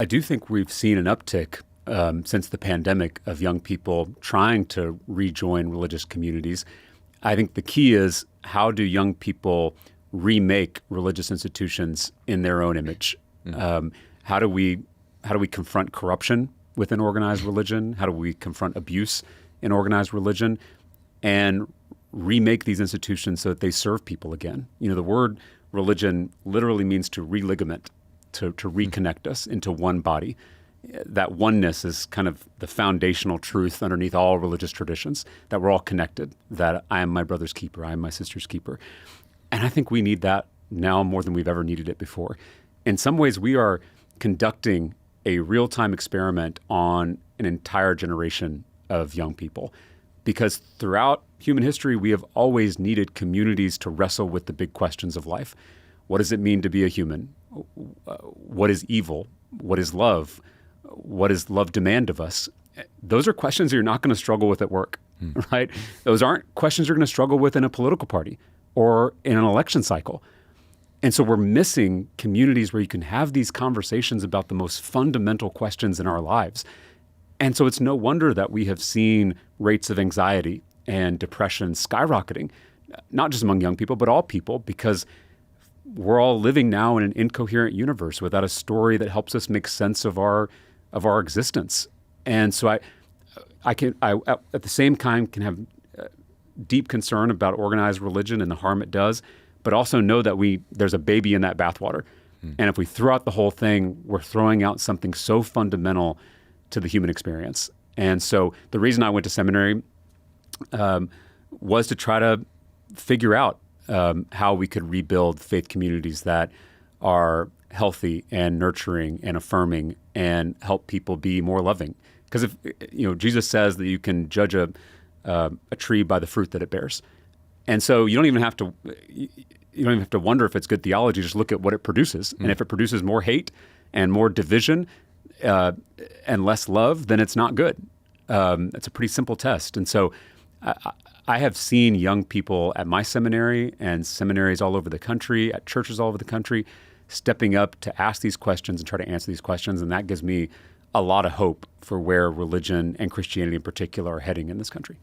I do think we've seen an uptick since the pandemic of young people trying to rejoin religious communities. I think the key is, how do young people remake religious institutions in their own image? How do we confront corruption within organized religion? How do we confront abuse in organized religion, and remake these institutions so that they serve people again? The word religion literally means to religament, to reconnect us into one body. That oneness is kind of the foundational truth underneath all religious traditions, that we're all connected, that I am my brother's keeper, I am my sister's keeper. And I think we need that now more than we've ever needed it before. In some ways, we are conducting a real-time experiment on an entire generation of young people, because throughout human history, we have always needed communities to wrestle with the big questions of life. What does it mean to be a human? What is evil? What is love? What does love demand of us? Those are questions you're not going to struggle with at work, right? Those aren't questions you're going to struggle with in a political party or in an election cycle. And so we're missing communities where you can have these conversations about the most fundamental questions in our lives. And so it's no wonder that we have seen rates of anxiety and depression skyrocketing, not just among young people, but all people, because we're all living now in an incoherent universe without a story that helps us make sense of our existence. And so I at the same time can have deep concern about organized religion and the harm it does, but also know that there's a baby in that bathwater. And if we throw out the whole thing, we're throwing out something so fundamental to the human experience. And so the reason I went to seminary was to try to figure out how we could rebuild faith communities that are healthy and nurturing and affirming and help people be more loving. Because if Jesus says that you can judge a tree by the fruit that it bears, and so you don't even have to wonder if it's good theology. Just look at what it produces, and if it produces more hate and more division and less love, then it's not good. It's a pretty simple test. And so I have seen young people at my seminary and seminaries all over the country, at churches all over the country, stepping up to ask these questions and try to answer these questions. And that gives me a lot of hope for where religion and Christianity in particular are heading in this country.